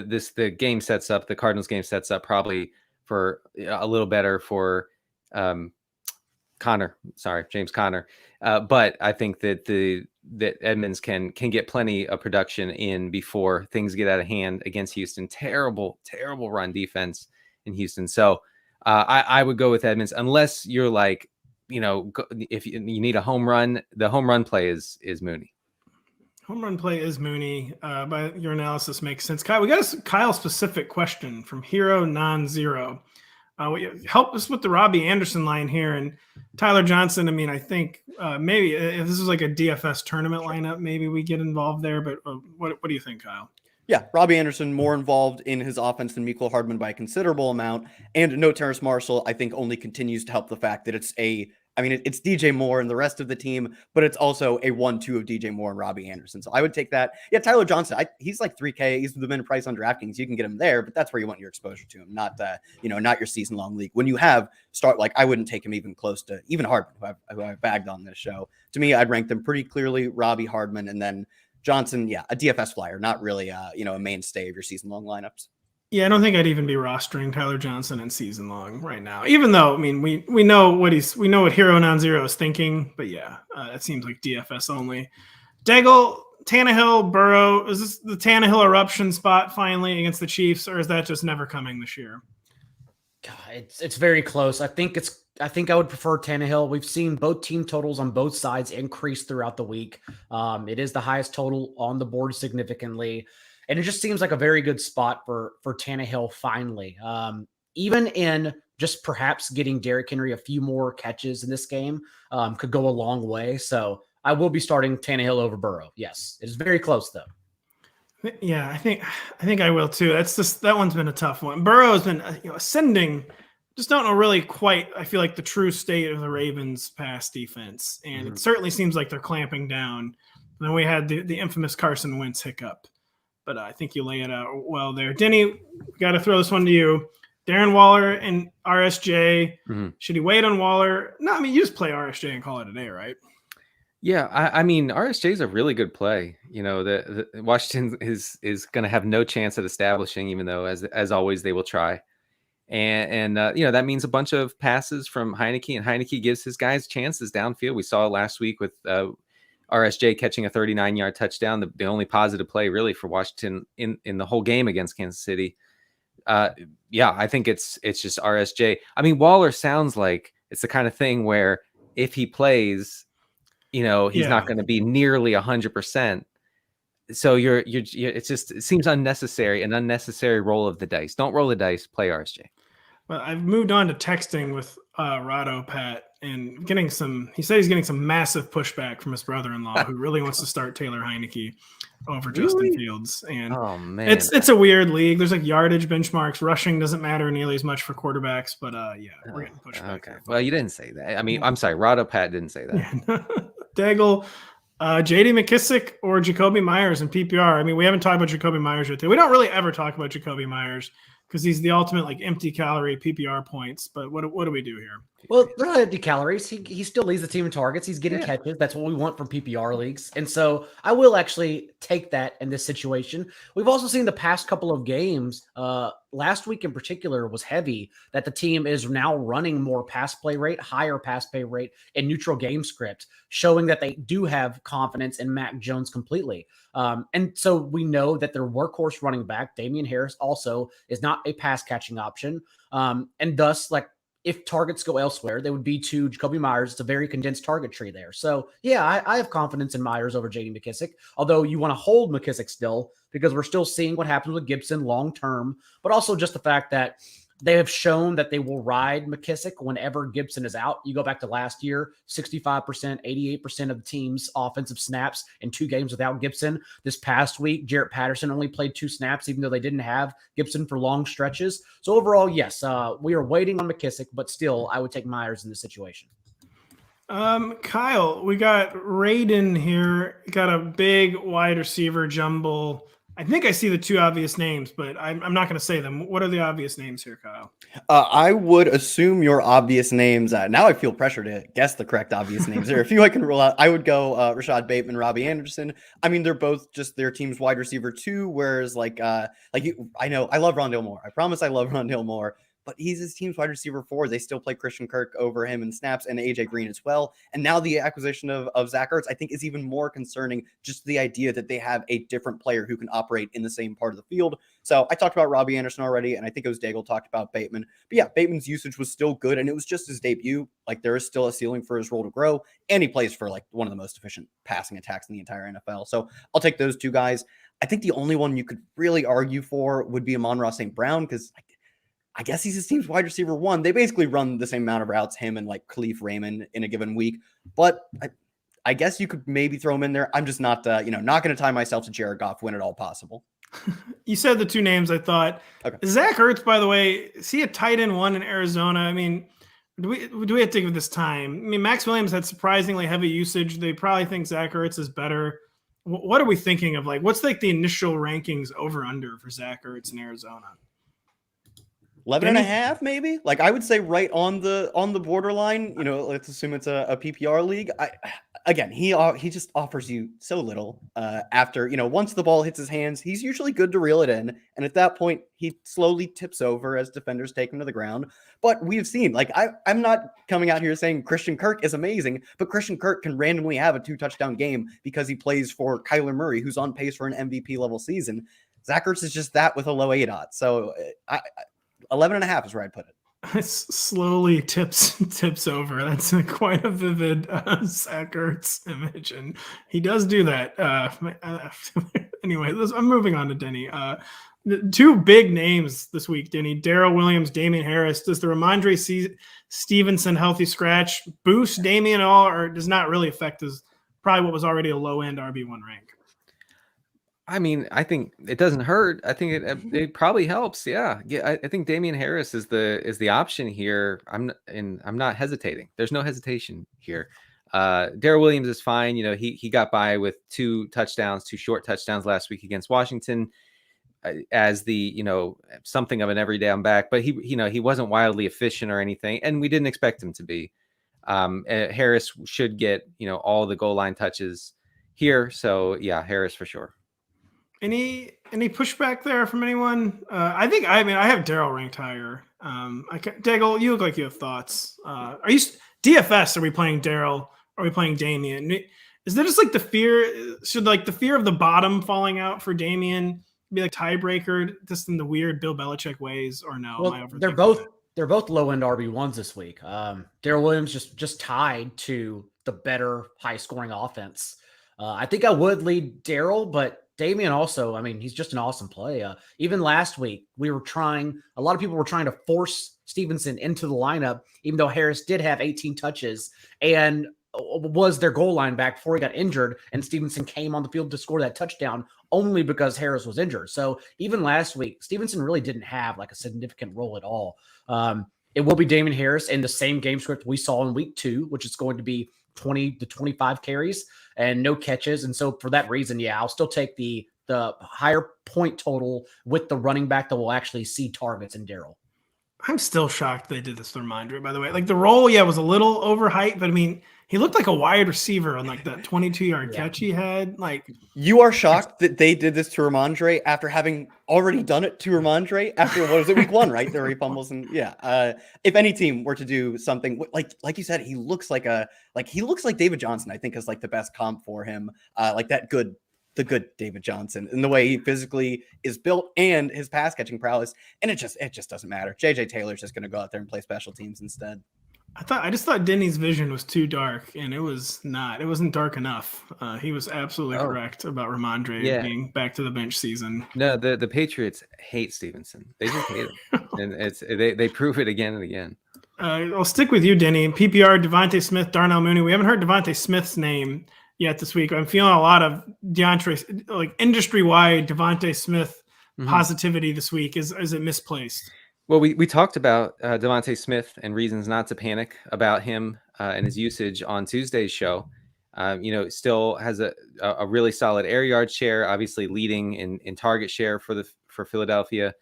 the Cardinals game sets up probably for a little better for James Conner. But I think that Edmonds can get plenty of production in before things get out of hand against Houston. Terrible run defense in Houston. So I would go with Edmonds unless you're like, if you need a home run. The home run play is Mooney. Home run play is Mooney. But your analysis makes sense. Kyle, we got a Kyle-specific question from Hero Non-Zero. Help us with the Robby Anderson line here and Tyler Johnson. I mean, I think maybe if this is like a DFS tournament lineup, maybe we get involved there. But what do you think, Kyle? Yeah, Robby Anderson more involved in his offense than Mecole Hardman by a considerable amount. And no Terrace Marshall, I think, only continues to help the fact that it's DJ Moore and the rest of the team, but it's also a 1-2 of DJ Moore and Robby Anderson. So I would take that. Yeah, Tyler Johnson, he's like $3K. He's the min price on DraftKings. You can get him there, but that's where you want your exposure to him, not your season-long league. When you have I wouldn't take him even close to even Hardman, who I bagged on this show. To me, I'd rank them pretty clearly, Robby, Hardman, and then Johnson, yeah, a DFS flyer, not really a mainstay of your season-long lineups. Yeah, I don't think I'd even be rostering Tyler Johnson in season long right now. Even though, I mean, we know what Hero Non-Zero is thinking, but yeah, it seems like DFS only. Daigle, Tannehill, Burrow, is this the Tannehill eruption spot finally against the Chiefs, or is that just never coming this year? God, it's very close. I think I would prefer Tannehill. We've seen both team totals on both sides increase throughout the week. It is the highest total on the board significantly. And it just seems like a very good spot for Tannehill finally. Even in just perhaps getting Derrick Henry a few more catches in this game could go a long way. So I will be starting Tannehill over Burrow. Yes, it is very close though. Yeah, I think I will too. That one's been a tough one. Burrow has been ascending. Just don't know really quite, I feel like, the true state of the Ravens' pass defense. And it certainly seems like they're clamping down. And then we had the infamous Carson Wentz hiccup. But I think you lay it out well there. Denny, we got to throw this one to you. Darren Waller and RSJ. Mm-hmm. Should he wait on Waller? No, I mean, you just play RSJ and call it a day, right? Yeah, I mean, RSJ is a really good play. The Washington is going to have no chance at establishing, even though, as always, they will try. And that means a bunch of passes from Heineke, and Heineke gives his guys chances downfield. We saw it last week with RSJ catching a 39-yard touchdown, the only positive play really for Washington in the whole game against Kansas City. I think it's just RSJ. I mean, Waller sounds like it's the kind of thing where if he plays, he's not going to be nearly 100%. So it seems unnecessary, an unnecessary roll of the dice. Don't roll the dice, play RSJ. Well, I've moved on to texting with Rado Pat and he said he's getting some massive pushback from his brother-in-law who really wants to start Taylor Heineke over Justin Fields. And oh, man. It's a weird league. There's like yardage benchmarks. Rushing doesn't matter nearly as much for quarterbacks, but we're getting pushback. Okay. Well, you didn't say that. I mean, I'm sorry. Rado Pat didn't say that. Daigle, JD McKissic or Jacoby Myers in PPR. I mean, we haven't talked about Jacoby Myers yet. We don't really ever talk about Jacoby Myers because he's the ultimate like empty calorie PPR points. But what do we do here? Well, they're not empty calories. He still leads the team in targets. He's getting catches. That's what we want from PPR leagues. And so I will actually take that in this situation. We've also seen the past couple of games, last week in particular was heavy, that the team is now running more pass play rate, higher pass play rate, and neutral game script, showing that they do have confidence in Mac Jones completely. And so we know that their workhorse running back, Damian Harris, also is not a pass catching option. And thus, if targets go elsewhere, they would be to Jacoby Myers. It's a very condensed target tree there. So, yeah, I have confidence in Myers over J.D. McKissic, although you want to hold McKissic still because we're still seeing what happens with Gibson long-term, but also just the fact that They have shown that they will ride McKissic whenever Gibson is out. You go back to last year, 65%, 88% of the team's offensive snaps in 2 games without Gibson. This past week, Jarrett Patterson only played 2 snaps, even though they didn't have Gibson for long stretches. So overall, yes, we are waiting on McKissic, but still, I would take Myers in this situation. Kyle, we got Raiden here. Got a big wide receiver jumble. I think I see the 2 obvious names, but I'm not going to say them. What are the obvious names here, Kyle? I would assume your obvious names. Now I feel pressure to guess the correct obvious names. There are a few I can rule out. I would go Rashod Bateman, Robby Anderson. I mean, they're both just their team's wide receiver 2, whereas I know I love Rondale Moore. I promise I love Rondale Moore. But he's his team's wide receiver 4. They still play Christian Kirk over him in snaps and AJ Green as well. And now the acquisition of Zach Ertz, I think, is even more concerning. Just the idea that they have a different player who can operate in the same part of the field. So I talked about Robby Anderson already, and I think it was Daigle talked about Bateman. But yeah, Bateman's usage was still good, and it was just his debut. Like, there is still a ceiling for his role to grow, and he plays for like one of the most efficient passing attacks in the entire NFL. So I'll take those 2 guys. I think the only one you could really argue for would be Amon-Ra St. Brown, because I guess he's his team's wide receiver 1. They basically run the same amount of routes, him and like Khalif Raymond in a given week. But I guess you could maybe throw him in there. I'm just not going to tie myself to Jared Goff when at all possible. You said the 2 names I thought. Okay. Zach Ertz, by the way, is he a tight end 1 in Arizona? I mean, do we have to think of this time? I mean, Max Williams had surprisingly heavy usage. They probably think Zach Ertz is better. What are we thinking of? Like, what's like the initial rankings over under for Zach Ertz in Arizona? 11 and a half, maybe. Like, I would say right on the borderline. Let's assume it's a PPR league. He just offers you so little. After once the ball hits his hands, he's usually good to reel it in, and at that point, he slowly tips over as defenders take him to the ground. But we've seen, I'm not coming out here saying Christian Kirk is amazing, but Christian Kirk can randomly have a 2-touchdown game because he plays for Kyler Murray, who's on pace for an MVP level season. Zach Ertz is just that with a low ADOT. So 11 and a half is where I'd put it. It slowly tips over. That's quite a vivid Zach Ertz image, and he does do that. Anyway, I'm moving on to Denny. The 2 big names this week, Denny: Darrel Williams, Damien Harris. Does the Ramondre Stevenson healthy scratch boost Damien at all, or does not really affect his probably what was already a low end RB1 rank? I mean, I think it doesn't hurt. I think it probably helps. Yeah. I think Damien Harris is the option here. I'm not hesitating. There's no hesitation here. Darrel Williams is fine. He got by with 2 short touchdowns last week against Washington as the, something of an every down back, but he wasn't wildly efficient or anything, and we didn't expect him to be. Harris should get, all the goal line touches here. So yeah, Harris for sure. Any pushback there from anyone? I have Darrel ranked higher. Daigle, you look like you have thoughts. Are you DFS? Are we playing Darrel? Are we playing Damien? Is there just like the fear? Should like the fear of the bottom falling out for Damien be like tiebreaker just in the weird Bill Belichick ways, or no? Well, they're both low end RB1s this week. Darrel Williams just tied to the better high scoring offense. I think I would lead Darrel, but Damien also, I mean, he's just an awesome play. Even last week, a lot of people were trying to force Stevenson into the lineup, even though Harris did have 18 touches and was their goal line back before he got injured. And Stevenson came on the field to score that touchdown only because Harris was injured. So even last week, Stevenson really didn't have like a significant role at all. It will be Damien Harris in the same game script we saw in week 2, which is going to be 20 to 25 carries and no catches. And so for that reason, yeah, I'll still take the higher point total with the running back that will actually see targets in Darrel. I'm still shocked they did this to Ramondre, by the way. Like the role, was a little overhyped, but I mean, he looked like a wide receiver on like that 22-yard catch he had. Like, you are shocked that they did this to Ramondre after having already done it to Ramondre after what was it, week 1, right? There he fumbles and if any team were to do something like you said, he looks like David Johnson. I think is like the best comp for him. The good David Johnson and the way he physically is built and his pass catching prowess. And it just doesn't matter. JJ Taylor's just going to go out there and play special teams instead. I just thought Denny's vision was too dark, and it was not. It wasn't dark enough. He was absolutely correct about Ramondre being back to the bench season. No, the Patriots hate Stevenson. They just hate him, and they prove it again and again. I'll stick with you, Denny. PPR, Devonta Smith, Darnell Mooney. We haven't heard Devonta Smith's name yet this week. I'm feeling a lot of DeAndre, like industry-wide Devonta Smith positivity this week. Is it misplaced? Well, we talked about Devonta Smith and reasons not to panic about him and his usage on Tuesday's show. Still has a really solid air yard share, obviously leading in target share for Philadelphia.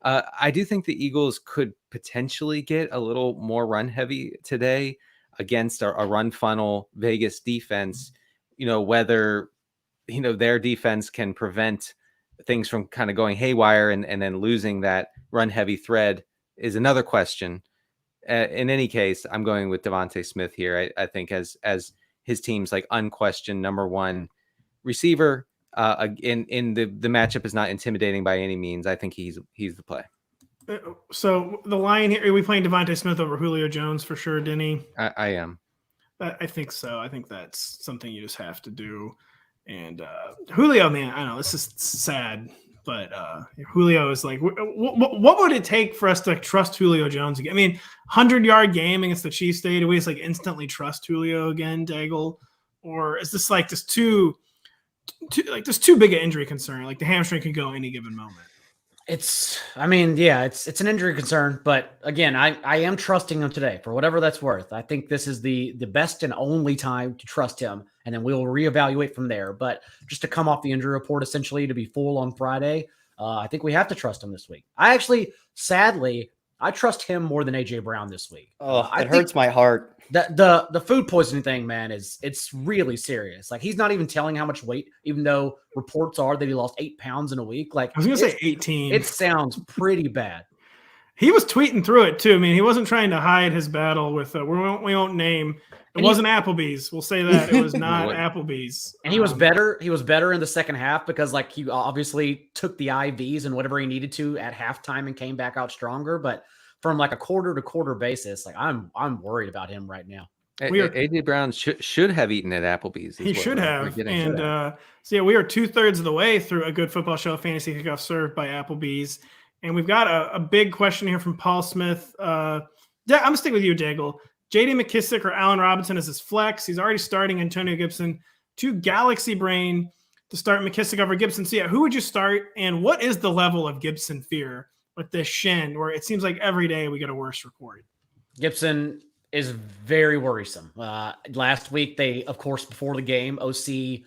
I do think the Eagles could potentially get a little more run heavy today against a run funnel Vegas defense. Whether their defense can prevent things from kind of going haywire and then losing that run heavy thread is another question. In any case, I'm going with Devonta Smith here. I think as his team's like unquestioned number one receiver in the matchup is not intimidating by any means. I think he's the play. So the line here, are we playing Devonta Smith over Julio Jones for sure, Denny? I am. I think so. I think that's something you just have to do. And Julio, man, I know this is sad, but Julio is like, what would it take for us to trust Julio Jones again? I mean, 100-yard game against the Chiefs today, do we just like instantly trust Julio again, Daigle? Or is this like just too big an injury concern? Like the hamstring could go any given moment. It's an injury concern, but again, I am trusting him today for whatever that's worth. I think this is the best and only time to trust him, and then we'll reevaluate from there. But just to come off the injury report, essentially to be full on Friday, I think we have to trust him this week. Sadly, I trust him more than AJ Brown this week. It hurts my heart. The food poisoning thing, man, it's really serious. Like he's not even telling how much weight, even though reports are that he lost 8 pounds in a week. Like I was gonna say 18. It sounds pretty bad. He was tweeting through it too. I mean, he wasn't trying to hide his battle with we won't name. It wasn't Applebee's. We'll say that it was not Applebee's. And he was better. He was better in the second half because like he obviously took the IVs and whatever he needed to at halftime and came back out stronger. But from like a quarter to quarter basis, like I'm worried about him right now. AJ Brown should have eaten at Applebee's. He should have. And so yeah, we are 2/3 of the way through a good football show, Fantasy Kickoff, served by Applebee's. And we've got a big question here from Paul Smith. I'm gonna stick with you, Daigle. J.D. McKissic or Allen Robinson as his flex. He's already starting Antonio Gibson. To Galaxy Brain to start McKissic over Gibson. So yeah, who would you start? And what is the level of Gibson fear with this shin, where it seems like every day we get a worse report? Gibson is very worrisome. Last week, they, of course, before the game, OC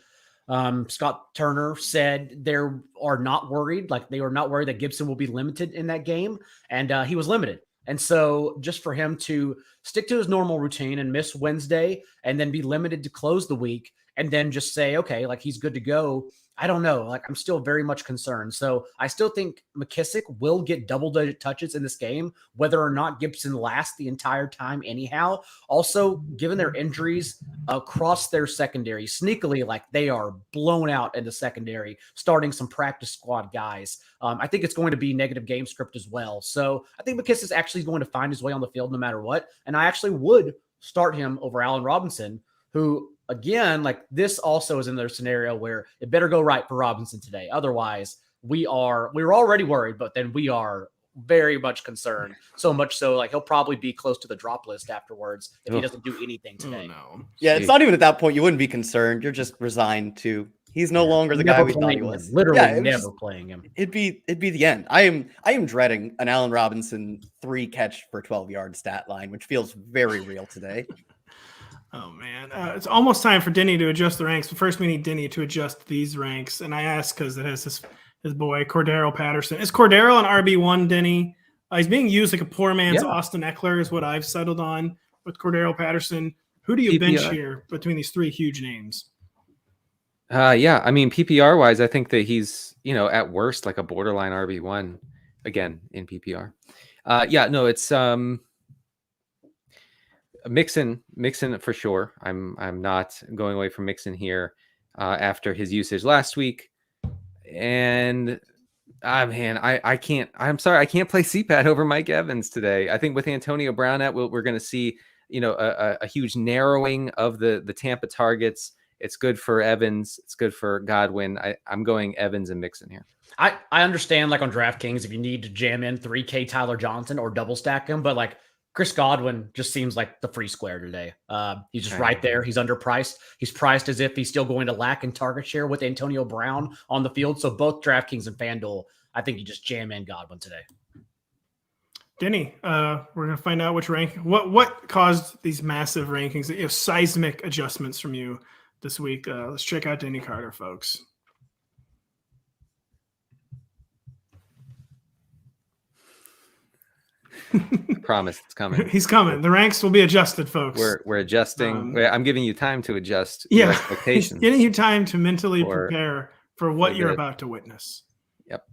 Scott Turner said they are not worried. Like they are not worried that Gibson will be limited in that game. And he was limited. And so just for him to stick to his normal routine and miss Wednesday and then be limited to close the week and then just say, okay, like he's good to go. I don't know. Like I'm still very much concerned. So I still think McKissic will get double-digit touches in this game, whether or not Gibson lasts the entire time anyhow. Also, given their injuries across their secondary, sneakily, like they are blown out in the secondary, starting some practice squad guys. I think it's going to be negative game script as well. So I think McKissic is actually going to find his way on the field no matter what. And I actually would start him over Allen Robinson, who, again, like this also is in their scenario where it better go right for Robinson today. Otherwise, we were already worried, but then we are very much concerned. So much so, like he'll probably be close to the drop list afterwards if he doesn't do anything today. Oh, no. Yeah, it's not even at that point. You wouldn't be concerned. You're just resigned to he's no longer the guy we thought he was. Literally never playing him. It'd be the end. I am dreading an Allen Robinson 3 catch for 12-yard stat line, which feels very real today. Oh, man. It's almost time for Denny to adjust the ranks. But first, we need Denny to adjust these ranks. And I ask because it has his boy, Cordero Patterson. Is Cordero an RB1, Denny? He's being used like a poor man's Austin Eckler is what I've settled on with Cordero Patterson. Who do you bench here between these 3 huge names? I mean, PPR-wise, I think that he's, at worst, like a borderline RB1, again, in PPR. It's Mixon for sure. I'm not going away from Mixon here after his usage last week. And I can't. I'm sorry, I can't play CPAT over Mike Evans today. I think with Antonio Brown we're going to see a huge narrowing of the Tampa targets. It's good for Evans. It's good for Godwin. I'm going Evans and Mixon here. I understand, like on DraftKings, if you need to jam in 3K Tyler Johnson or double stack him, but like Chris Godwin just seems like the free square today. He's just right there. He's underpriced. He's priced as if he's still going to lack in target share with Antonio Brown on the field. So both DraftKings and FanDuel, I think you just jam in Godwin today. Denny, we're going to find out which rank. What caused these massive rankings, seismic adjustments from you this week. Let's check out Denny Carter, folks. I promise it's coming. He's coming. The ranks will be adjusted, folks. We're adjusting. I'm giving you time to adjust your expectations. Getting you time to mentally prepare for what you're about to witness. Yep.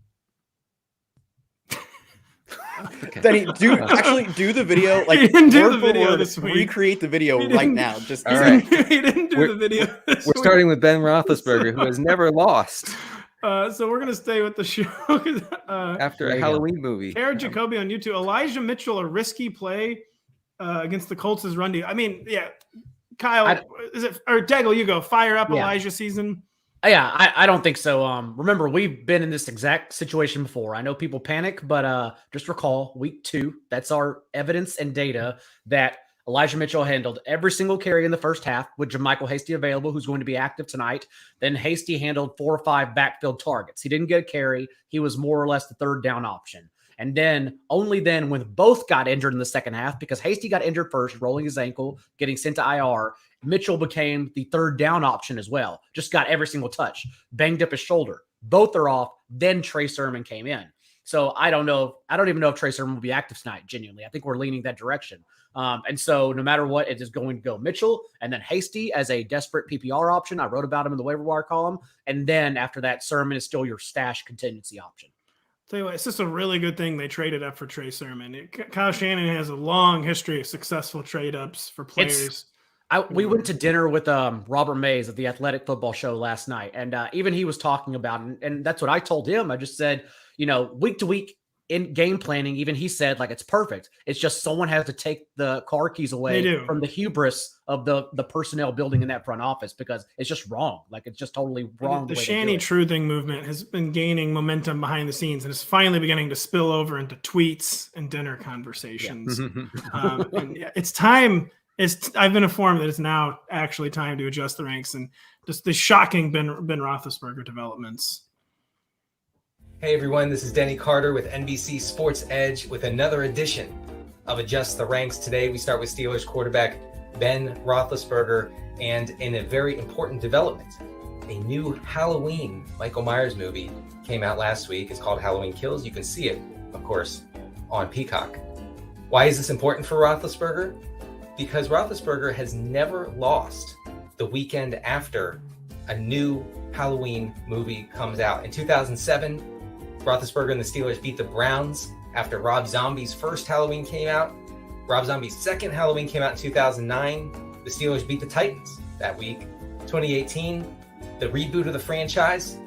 Okay. Denny, do the video. Like, he didn't do the video this week. Recreate the video right now. Just all right. He didn't do the video. We're starting with Ben Roethlisberger, who has never lost. So we're gonna stay with the show after a Halloween movie. Eric Jacoby on YouTube. Elijah Mitchell, a risky play against the Colts' run D. I mean, yeah. Kyle, is it or Daigle? You go. Fire up Elijah season. Yeah, I don't think so. Remember, we've been in this exact situation before. I know people panic, but just recall week 2. That's our evidence and data that Elijah Mitchell handled every single carry in the first half with JaMychal Hasty available, who's going to be active tonight. Then Hasty handled 4 or 5 backfield targets. He didn't get a carry. He was more or less the third down option. And then only then when both got injured in the second half, because Hasty got injured first, rolling his ankle, getting sent to IR, Mitchell became the third down option as well. Just got every single touch, banged up his shoulder. Both are off. Then Trey Sermon came in. So I don't know. I don't even know if Trey Sermon will be active tonight, genuinely. I think we're leaning that direction. And so no matter what, it is going to go Mitchell and then Hasty as a desperate PPR option. I wrote about him in the waiver wire column. And then after that, Sermon is still your stash contingency option. Tell you what, it's just a really good thing they traded up for Trey Sermon. Kyle Shanahan has a long history of successful trade-ups for players. We went to dinner with Robert Mays at the Athletic Football Show last night, and even he was talking about it, and that's what I told him. I just said, week to week in game planning, even he said, like, it's perfect. It's just someone has to take the car keys away from the hubris of the personnel building in that front office, because it's just wrong. Like, it's just totally wrong. The Shanny truthing movement has been gaining momentum behind the scenes, and it's finally beginning to spill over into tweets and dinner conversations. And it's time. I've been informed that it's now actually time to adjust the ranks, and just the shocking Ben Roethlisberger developments. Hey everyone, this is Denny Carter with NBC Sports Edge with another edition of Adjust the Ranks. Today we start with Steelers quarterback Ben Roethlisberger, and in a very important development, a new Halloween Michael Myers movie came out last week. It's called Halloween Kills. You can see it, of course, on Peacock. Why is this important for Roethlisberger? Because Roethlisberger has never lost the weekend after a new Halloween movie comes out. In 2007, Roethlisberger and the Steelers beat the Browns after Rob Zombie's first Halloween came out. Rob Zombie's second Halloween came out in 2009. The Steelers beat the Titans that week. 2018, the reboot of the franchise,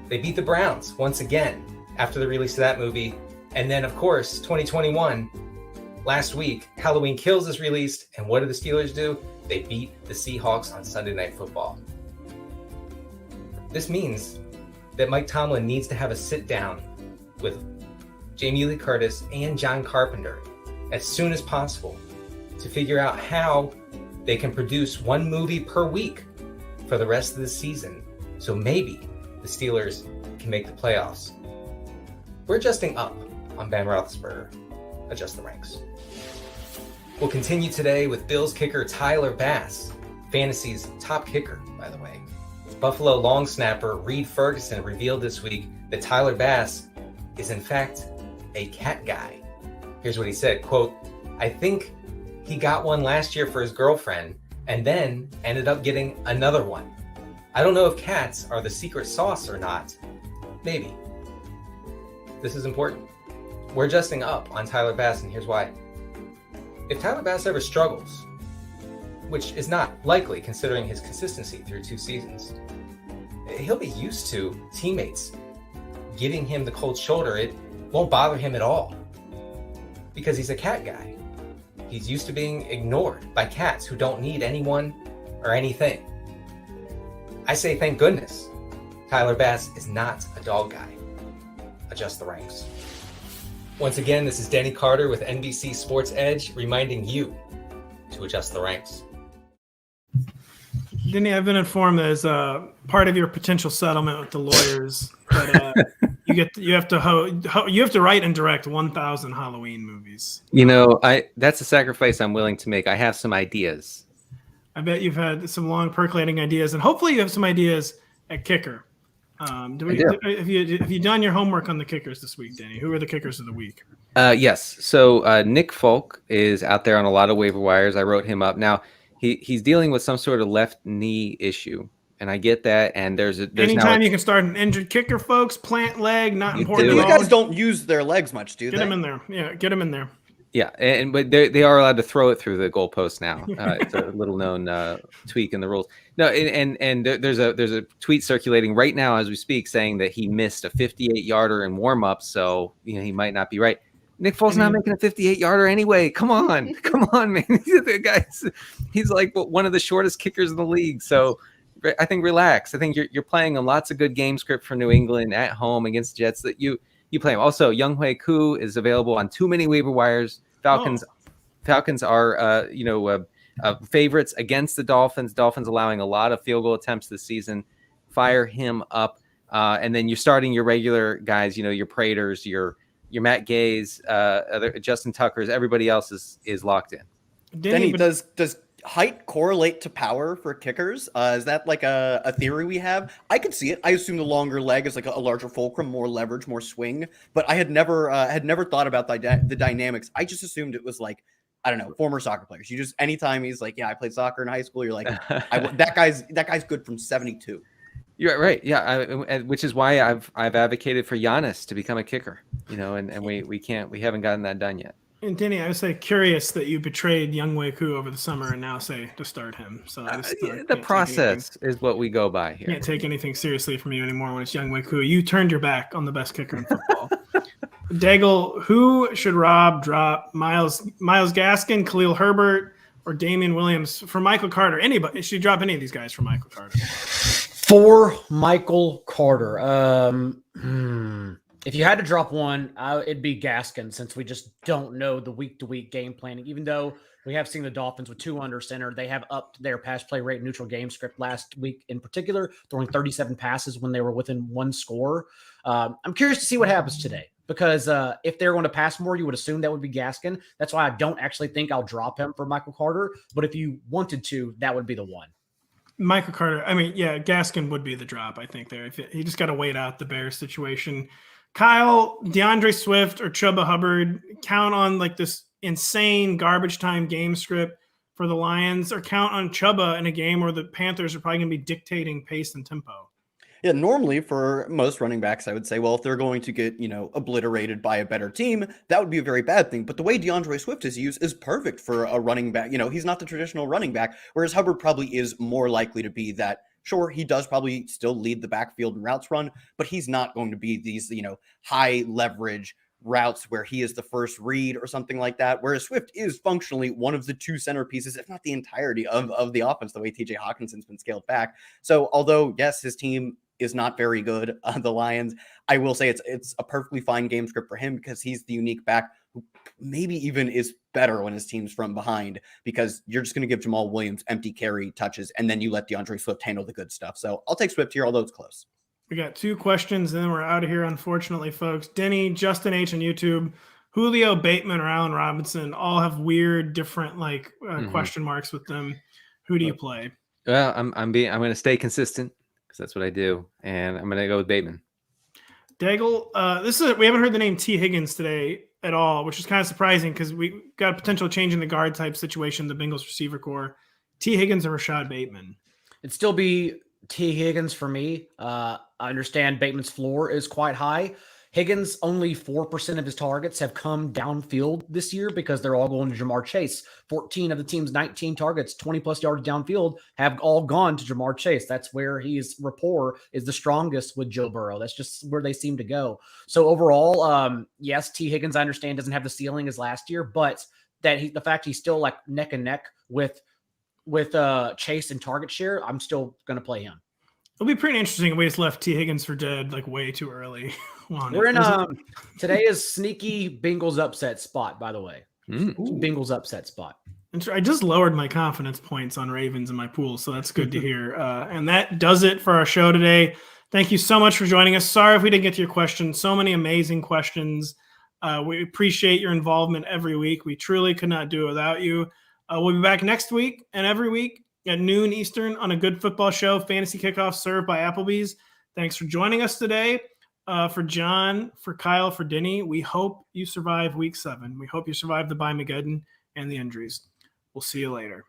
they beat the Browns once again after the release of that movie. And then, of course, 2021, last week, Halloween Kills is released. And what do the Steelers do? They beat the Seahawks on Sunday Night Football. This means that Mike Tomlin needs to have a sit down with Jamie Lee Curtis and John Carpenter as soon as possible to figure out how they can produce one movie per week for the rest of the season. So maybe the Steelers can make the playoffs. We're adjusting up on Ben Roethlisberger. Adjust the ranks. We'll continue today with Bills kicker Tyler Bass, Fantasy's top kicker, by the way. Buffalo long snapper Reed Ferguson revealed this week that Tyler Bass is in fact a cat guy. Here's what he said, quote, "I think he got one last year for his girlfriend and then ended up getting another one. I don't know if cats are the secret sauce or not. Maybe." This is important. We're adjusting up on Tyler Bass, and here's why. If Tyler Bass ever struggles, which is not likely considering his consistency through 2 seasons, he'll be used to teammates giving him the cold shoulder. It won't bother him at all because he's a cat guy. He's used to being ignored by cats who don't need anyone or anything. I say thank goodness Tyler Bass is not a dog guy. Adjust the ranks. Once again, this is Denny Carter with NBC Sports Edge, reminding you to adjust the ranks. Denny, I've been informed that as part of your potential settlement with the lawyers, that you have to write and direct 1,000 Halloween movies. That's a sacrifice I'm willing to make. I have some ideas. I bet you've had some long percolating ideas, and hopefully you have some ideas at kicker. Have you done your homework on the kickers this week, Denny? Who are the kickers of the week? Yes. So Nick Folk is out there on a lot of waiver wires. I wrote him up. Now he's dealing with some sort of left knee issue, and I get that. And there's anytime you can start an injured kicker, folks. Plant leg, not important. These guys don't use their legs much, do they? Get them in there. Yeah, get them in there. Yeah, but they are allowed to throw it through the goalpost now. It's a little known tweak in the rules. No, and there's a tweet circulating right now as we speak saying that he missed a 58-yarder in warm-up, so he might not be right. Nick Foles not making a 58-yarder anyway. Come on, man. The guy's he's like one of the shortest kickers in the league. So I think relax. I think you're playing a lots of good game script for New England at home against Jets that you play him. Also, Younghoe Koo is available on too many waiver wires. Falcons are favorites against the Dolphins. Dolphins allowing a lot of field goal attempts this season. Fire him up, and then you're starting your regular guys. Your Praters, your Matt Gays, other Justin Tuckers. Everybody else is locked in. Denny, does height correlate to power for kickers? Is that like a theory we have? I could see it. I assume the longer leg is like a larger fulcrum, more leverage, more swing. But I had never thought about the dynamics. I just assumed it was like, I don't know, former soccer players. You just anytime he's like, yeah, I played soccer in high school. You're like, that guy's good from 72. You're right. Yeah, which is why I've advocated for Giannis to become a kicker. And we haven't gotten that done yet. And Denny, I was curious that you betrayed Younghoe Koo over the summer and now say to start him. So the process is what we go by here. Can't take anything seriously from you anymore when it's Younghoe Koo. You turned your back on the best kicker in football. Daigle, who should Rob drop? Miles Gaskin, Khalil Herbert, or Damien Williams for Michael Carter? Anybody should drop any of these guys for Michael Carter. For Michael Carter, if you had to drop one, it'd be Gaskin, since we just don't know the week-to-week game planning. Even though we have seen the Dolphins with 2 under center, they have upped their pass play rate neutral game script last week in particular, throwing 37 passes when they were within 1 score. I'm curious to see what happens today, because if they're going to pass more, you would assume that would be Gaskin. That's why I don't actually think I'll drop him for Michael Carter. But if you wanted to, that would be the one. Michael Carter, Gaskin would be the drop, I think, there. He just got to wait out the Bears situation. Kyle, DeAndre Swift, or Chuba Hubbard, count on like this insane garbage time game script for the Lions, or count on Chuba in a game where the Panthers are probably going to be dictating pace and tempo? Yeah, normally for most running backs, I would say, well, if they're going to get, obliterated by a better team, that would be a very bad thing. But the way DeAndre Swift is used is perfect for a running back. He's not the traditional running back, whereas Hubbard probably is more likely to be that. Sure, he does probably still lead the backfield in routes run, but he's not going to be these, high leverage routes where he is the first read or something like that. Whereas Swift is functionally one of the 2 centerpieces, if not the entirety of the offense, the way TJ Hawkinson's been scaled back. So although, yes, his team is not very good, the Lions, I will say it's a perfectly fine game script for him because he's the unique back who maybe even is better when his team's from behind, because you're just going to give Jamal Williams empty carry touches and then you let DeAndre Swift handle the good stuff. So I'll take Swift here, although it's close. We got 2 questions and then we're out of here, unfortunately, folks. Denny, Justin H on YouTube, Julio, Bateman, or Allen Robinson all have weird, different question marks with them. Who do you play? Well, I'm going to stay consistent because that's what I do, and I'm going to go with Bateman. Daigle, we haven't heard the name T. Higgins today at all, which is kind of surprising because we got a potential change in the guard type situation, the Bengals receiver core. T. Higgins or Rashod Bateman? It'd still be T. Higgins for me. I understand Bateman's floor is quite high. Higgins, only 4% of his targets have come downfield this year because they're all going to Jamar Chase. 14 of the team's 19 targets, 20-plus yards downfield, have all gone to Jamar Chase. That's where his rapport is the strongest with Joe Burrow. That's just where they seem to go. So overall, yes, T. Higgins, I understand, doesn't have the ceiling as last year, but the fact he's still like neck and neck with Chase and target share, I'm still going to play him. It'll be pretty interesting. We just left T. Higgins for dead like way too early. We're in today is sneaky Bengals upset spot, by the way. Bengals upset spot. I just lowered my confidence points on Ravens in my pool, so that's good to hear. And that does it for our show today. Thank you so much for joining us. Sorry if we didn't get to your questions. So many amazing questions. We appreciate your involvement every week. We truly could not do it without you. We'll be back next week and every week at noon Eastern on a good football show, Fantasy Kickoff, served by Applebee's. Thanks for joining us today. For John, for Kyle, for Denny, we hope you survive week 7. We hope you survive the Bye-Mageddon and the injuries. We'll see you later.